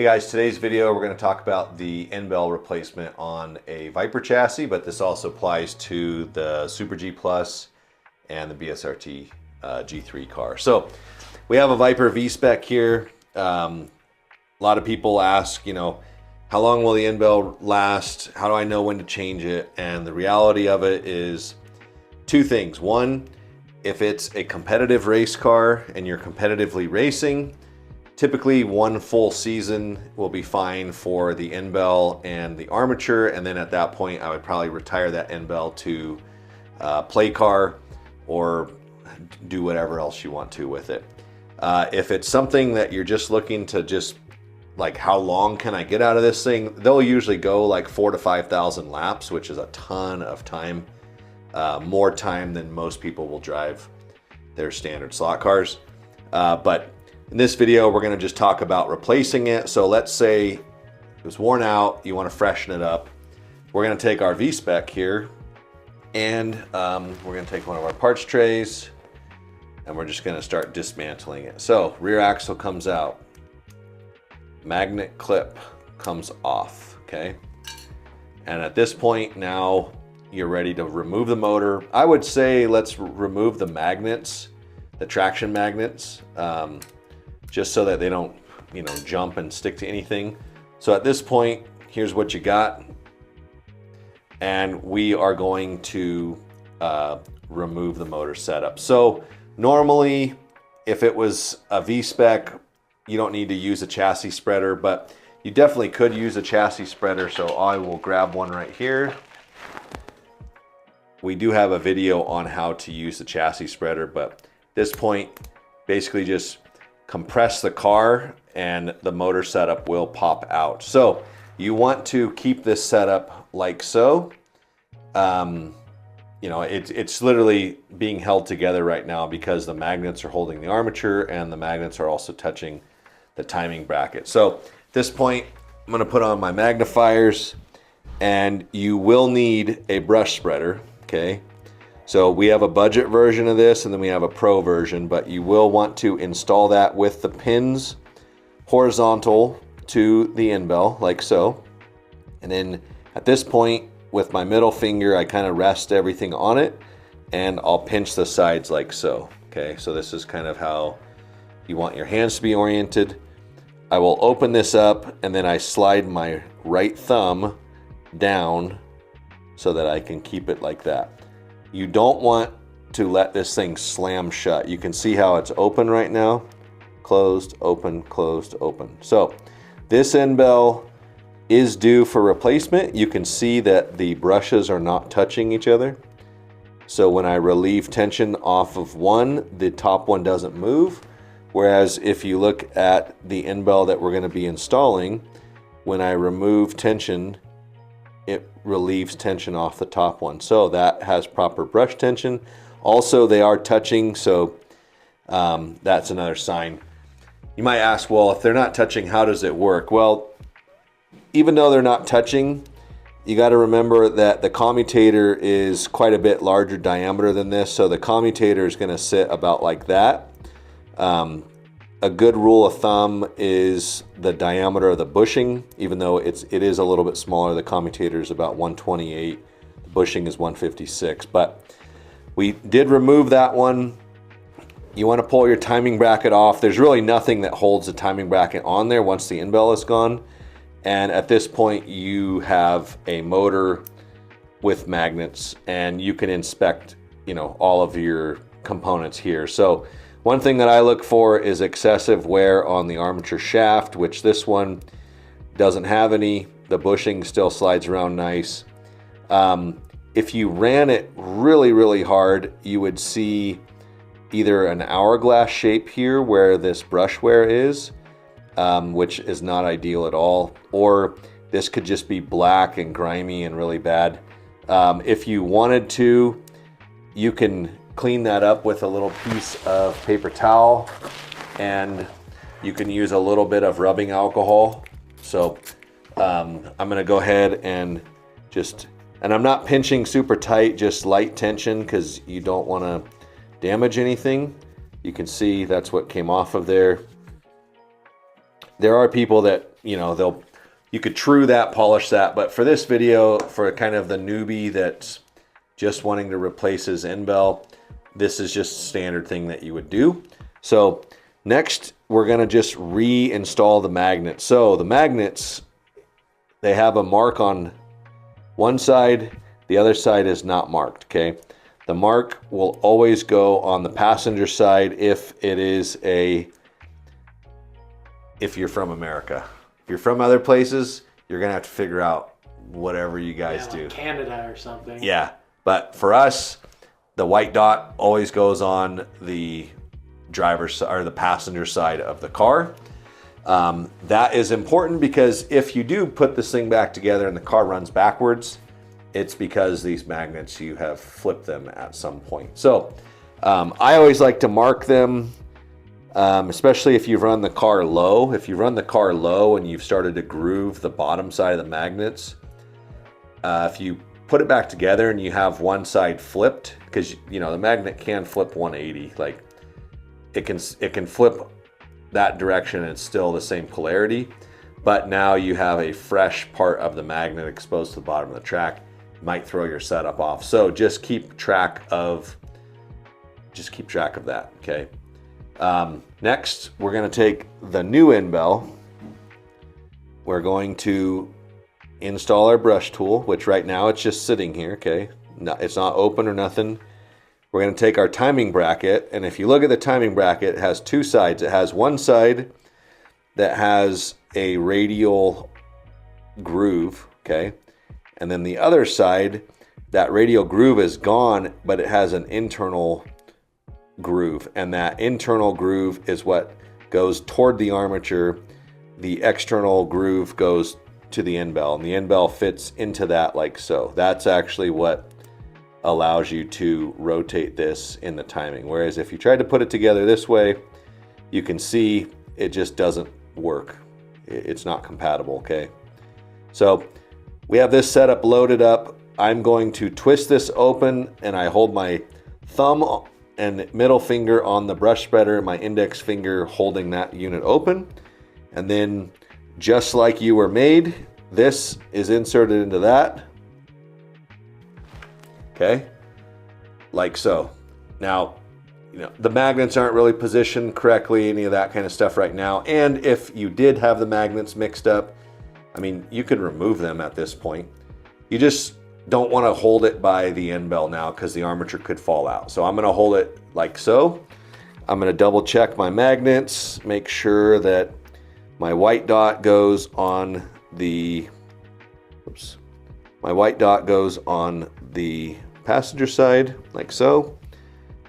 Hey guys, today's video we're going to talk about the Endbell replacement on a Viper chassis, but this also applies to the Super G Plus and the BSRT G3 car. So we have a Viper V-Spec here. A lot of people ask, how long will the Endbell last? How do I know when to change it? And the reality of it is two things. One, if it's a competitive race car and you're competitively racing, typically one full season will be fine for the Endbell and the armature, and then at that point I would probably retire that Endbell to play car or do whatever else you want to with it. If it's something that you're just looking to just like how long can I get out of this thing, they'll usually go like 4,000 to 5,000 laps, which is a ton of time, more time than most people will drive their standard slot cars. But in this video, we're going to just talk about replacing it. So let's say it was worn out, you want to freshen it up. We're going to take our V-Spec here and we're going to take one of our parts trays and we're just going to start dismantling it. So rear axle comes out, magnet clip comes off, okay? And at this point now you're ready to remove the motor. I would say let's remove the magnets, the traction magnets, just so that they don't, jump and stick to anything. So at this point, here's what you got. And we are going to remove the motor setup. So normally, if it was a V-Spec, you don't need to use a chassis spreader, but you definitely could use a chassis spreader. So I will grab one right here. We do have a video on how to use the chassis spreader, but at this point, basically just compress the car and the motor setup will pop out. So you want to keep this setup like so. It's literally being held together right now because the magnets are holding the armature and the magnets are also touching the timing bracket. So at this point, I'm gonna put on my magnifiers and you will need a brush spreader, okay? So we have a budget version of this and then we have a pro version, but you will want to install that with the pins horizontal to the Endbell like so. And then at this point with my middle finger, I kind of rest everything on it and I'll pinch the sides like so. Okay, so this is kind of how you want your hands to be oriented. I will open this up and then I slide my right thumb down so that I can keep it like that. You don't want to let this thing slam shut. You can see how it's open right now. Closed, open, closed, open. So this Endbell is due for replacement. You can see that the brushes are not touching each other. So when I relieve tension off of one, the top one doesn't move. Whereas if you look at the Endbell that we're going to be installing, when I remove tension, it relieves tension off the top one. So that has proper brush tension. Also, they are touching, so that's another sign. You might ask, well, if they're not touching, how does it work? Well, even though they're not touching, you got to remember that the commutator is quite a bit larger diameter than this. So the commutator is going to sit about like that. A good rule of thumb is the diameter of the bushing, even though it is a little bit smaller. The commutator is about 128, the bushing is 156, but we did remove that one. You want to pull your timing bracket off. There's really nothing that holds the timing bracket on there once the Endbell is gone. And at this point you have a motor with magnets and you can inspect, all of your components here. So one thing that I look for is excessive wear on the armature shaft, which this one doesn't have any. The bushing still slides around nice. If you ran it really, really hard, you would see either an hourglass shape here where this brush wear is, which is not ideal at all, or this could just be black and grimy and really bad. If you wanted to, you can clean that up with a little piece of paper towel and you can use a little bit of rubbing alcohol. So I'm gonna go ahead and and I'm not pinching super tight, just light tension because you don't want to damage anything. You can see that's what came off of there. There are people that you know, you could true that, polish that. But for this video, for kind of the newbie that's just wanting to replace his Endbell, this is just a standard thing that you would do. So next, we're gonna just reinstall the magnets. So the magnets, they have a mark on one side, the other side is not marked, okay? The mark will always go on the passenger side if you're from America. If you're from other places, you're gonna have to figure out whatever you guys do. Like Canada or something. Yeah, but for us, the white dot always goes on the driver's or the passenger side of the car. That is important because if you do put this thing back together and the car runs backwards, it's because these magnets, you have flipped them at some point. So I always like to mark them, especially if you've run the car low. If you run the car low and you've started to groove the bottom side of the magnets, if you put it back together and you have one side flipped, because you know the magnet can flip 180, like it can flip that direction and it's still the same polarity, but now you have a fresh part of the magnet exposed to the bottom of the track. Might throw your setup off. So just keep track of that, okay? Next, we're gonna take the new Endbell. We're going to install our brush tool, which right now it's just sitting here, okay? No, it's not open or nothing. We're gonna take our timing bracket, and if you look at the timing bracket, it has two sides. It has one side that has a radial groove, okay? And then the other side, that radial groove is gone, but it has an internal groove. And that internal groove is what goes toward the armature. The external groove goes to the Endbell, and the Endbell fits into that like so. That's actually what allows you to rotate this in the timing. Whereas if you tried to put it together this way, you can see it just doesn't work. It's not compatible, okay? So we have this setup loaded up. I'm going to twist this open and I hold my thumb and middle finger on the brush spreader, my index finger holding that unit open. And then just like you were made, this is inserted into that. Okay, like so. Now, you know, the magnets aren't really positioned correctly, any of that kind of stuff right now. And if you did have the magnets mixed up, I mean, you could remove them at this point. You just don't want to hold it by the Endbell now because the armature could fall out. So I'm going to hold it like so. I'm going to double check my magnets, make sure that my white dot goes on the, my white dot goes on the passenger side like so,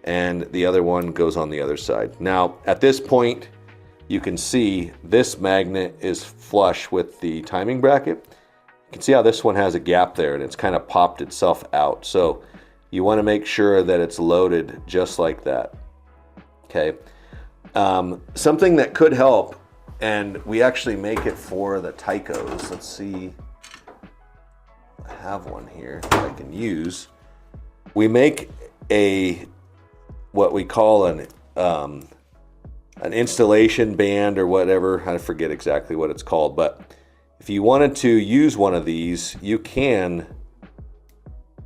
and the other one goes on the other side. Now, at this point, you can see this magnet is flush with the timing bracket. You can see how this one has a gap there and it's kind of popped itself out. So you want to make sure that it's loaded just like that. Okay. Something that could help, and we actually make it for the Tycos. Let's see. I have one here that I can use. We make what we call an installation band or whatever. I forget exactly what it's called, but if you wanted to use one of these, you can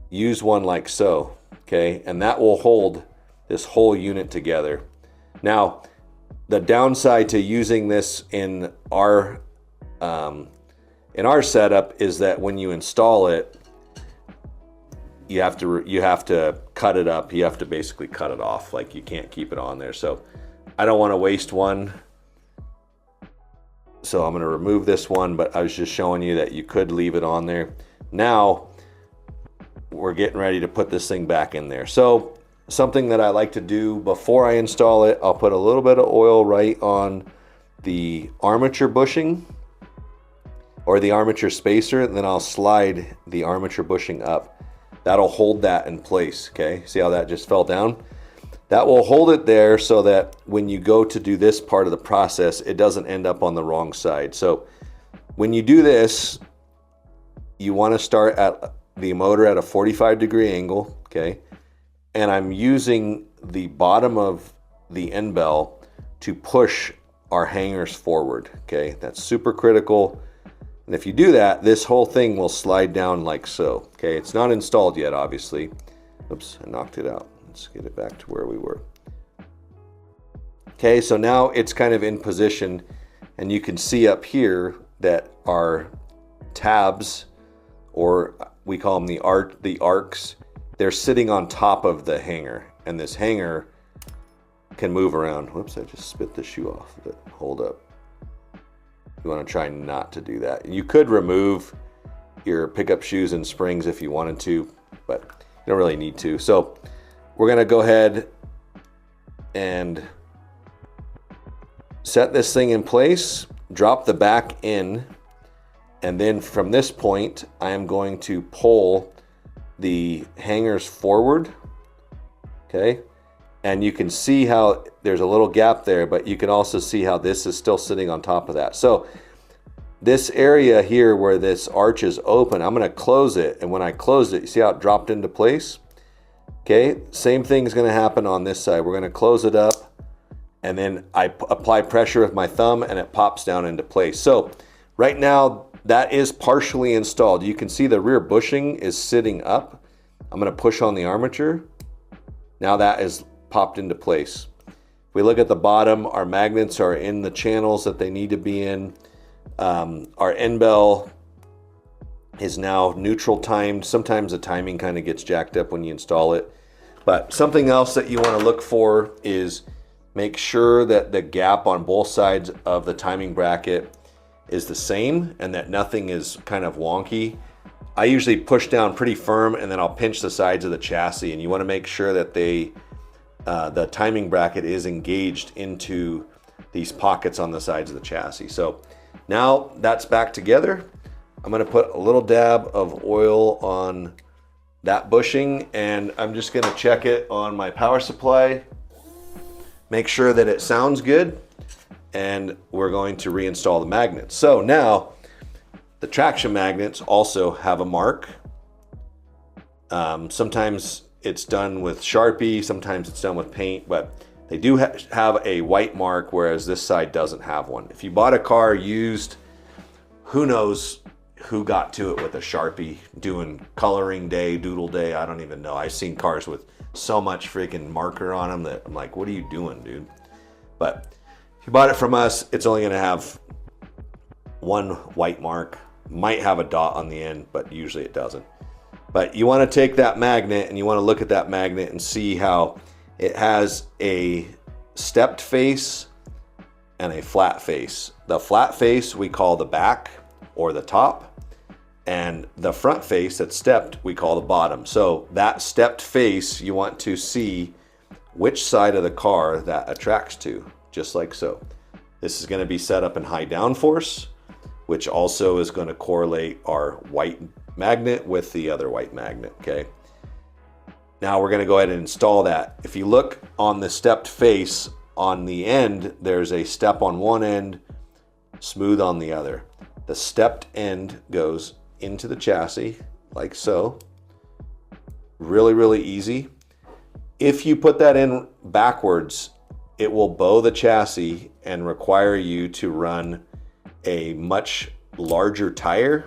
use one like so, okay? And that will hold this whole unit together. Now, the downside to using this in our setup is that when you install it, you have to cut it up. You have to basically cut it off. Like, you can't keep it on there. So I don't want to waste one. So I'm going to remove this one, but I was just showing you that you could leave it on there. Now we're getting ready to put this thing back in there. So something that I like to do before I install it, I'll put a little bit of oil right on the armature bushing or the armature spacer, and then I'll slide the armature bushing up. That'll hold that in place, okay? See how that just fell down? That will hold it there so that when you go to do this part of the process, it doesn't end up on the wrong side. So when you do this, you want to start at the motor at a 45-degree angle, okay? And I'm using the bottom of the Endbell to push our hangers forward, okay? That's super critical. And if you do that, this whole thing will slide down like so, okay? It's not installed yet, obviously. Oops, I knocked it out. Let's get it back to where we were. Okay, so now it's kind of in position, and you can see up here that our tabs, or we call them the arcs, they're sitting on top of the hanger, and this hanger can move around. Whoops, I just spit the shoe off of it. Hold up. You want to try not to do that. You could remove your pickup shoes and springs if you wanted to, but you don't really need to. So we're going to go ahead and set this thing in place, drop the back in, and then from this point, I am going to pull the hangers forward, okay? And you can see how there's a little gap there, but you can also see how this is still sitting on top of that. So this area here where this arch is open, I'm gonna close it, and when I close it, you see how it dropped into place? Okay, same thing is gonna happen on this side. We're gonna close it up, and then I apply pressure with my thumb, and it pops down into place. So right now, that is partially installed. You can see the rear bushing is sitting up. I'm gonna push on the armature. Now that is popped into place. If we look at the bottom, our magnets are in the channels that they need to be in. Our Endbell is now neutral timed. Sometimes the timing kind of gets jacked up when you install it. But something else that you want to look for is make sure that the gap on both sides of the timing bracket is the same and that nothing is kind of wonky. I usually push down pretty firm, and then I'll pinch the sides of the chassis, and you want to make sure that the timing bracket is engaged into these pockets on the sides of the chassis. So now that's back together. I'm going to put a little dab of oil on that bushing, and I'm just going to check it on my power supply, make sure that it sounds good, and we're going to reinstall the magnets. So now the traction magnets also have a mark. Sometimes it's done with Sharpie, sometimes it's done with paint, but they do have a white mark, whereas this side doesn't have one. If you bought a car used, who knows who got to it with a Sharpie doing coloring day, doodle day, I don't even know. I've seen cars with so much freaking marker on them that I'm like, what are you doing, dude? But if you bought it from us, it's only gonna have one white mark. Might have a dot on the end, but usually it doesn't. But you want to take that magnet and you want to look at that magnet and see how it has a stepped face and a flat face. The flat face we call the back or the top, and the front face that's stepped we call the bottom. So that stepped face, you want to see which side of the car that attracts to, just like so. This is going to be set up in high downforce, which also is going to correlate our white magnet with the other white magnet, okay? Now we're going to go ahead and install that. If you look on the stepped face on the end, there's a step on one end, smooth on the other. The stepped end goes into the chassis like so. Really, really easy. If you put that in backwards, it will bow the chassis and require you to run a much larger tire,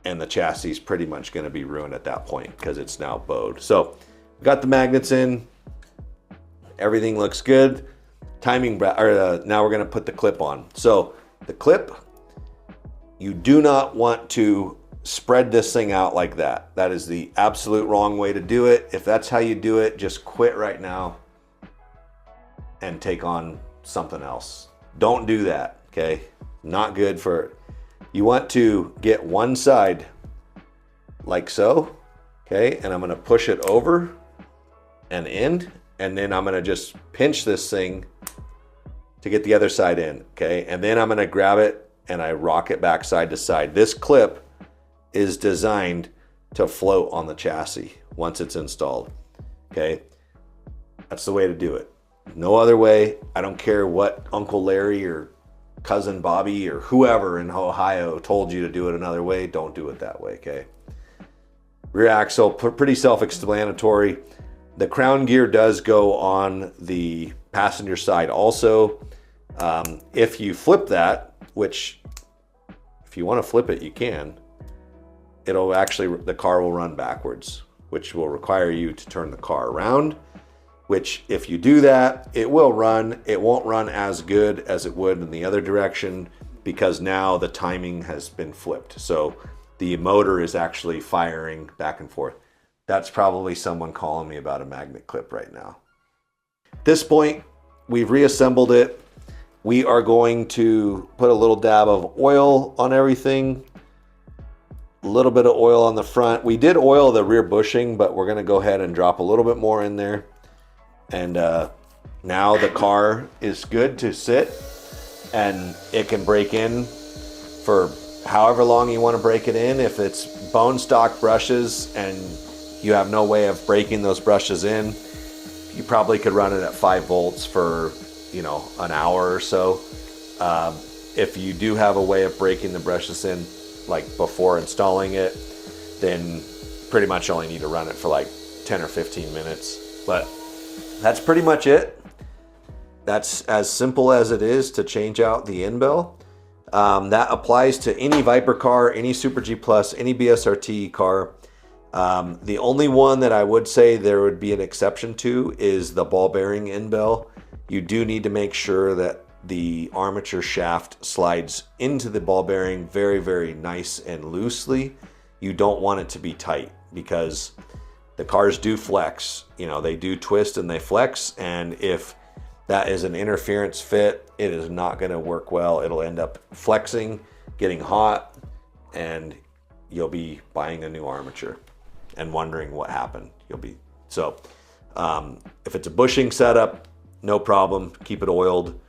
and the chassis is pretty much going to be ruined at that point because it's now bowed. So we've got the magnets in, everything looks good. Now we're going to put the clip on. So the clip, you do not want to spread this thing out like that. That is the absolute wrong way to do it. If that's how you do it, just quit right now and take on something else. Don't do that, okay? Not good for, you want to get one side like so, okay? And I'm gonna push it over and in, and then I'm gonna just pinch this thing to get the other side in, okay? And then I'm gonna grab it and I rock it back side to side. This clip is designed to float on the chassis once it's installed, okay? That's the way to do it. No other way. I don't care what Uncle Larry or Cousin Bobby or whoever in Ohio told you to do it another way. Don't do it that way, okay? Rear axle, pretty self-explanatory. The crown gear does go on the passenger side also. If you flip that, which if you want to flip it, you can, it'll actually, the car will run backwards, which will require you to turn the car around, which if you do that, it will run. It won't run as good as it would in the other direction because now the timing has been flipped. So the motor is actually firing back and forth. That's probably someone calling me about a magnet clip right now. At this point, we've reassembled it. We are going to put a little dab of oil on everything. A little bit of oil on the front. We did oil the rear bushing, but we're going to go ahead and drop a little bit more in there. And now the car is good to sit, and it can break in for however long you want to break it in. If it's bone stock brushes and you have no way of breaking those brushes in, you probably could run it at 5 volts for, you know, an hour or so. If you do have a way of breaking the brushes in, like before installing it, then pretty much only need to run it for like 10 or 15 minutes. But that's pretty much it. That's as simple as it is to change out the Endbell. That applies to any Viper car, any Super G Plus, any BSRT car. The only one that I would say there would be an exception to is the ball bearing Endbell. You do need to make sure that the armature shaft slides into the ball bearing very, very nice and loosely. You don't want it to be tight because the cars do flex. You know, they do twist and they flex, and if that is an interference fit, it is not going to work well. It'll end up flexing, getting hot, and you'll be buying a new armature and wondering what happened. So if it's a bushing setup, no problem, keep it oiled.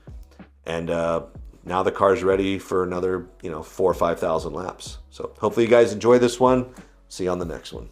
And now the car's ready for another, 4,000 or 5,000 laps. So hopefully you guys enjoy this one. See you on the next one.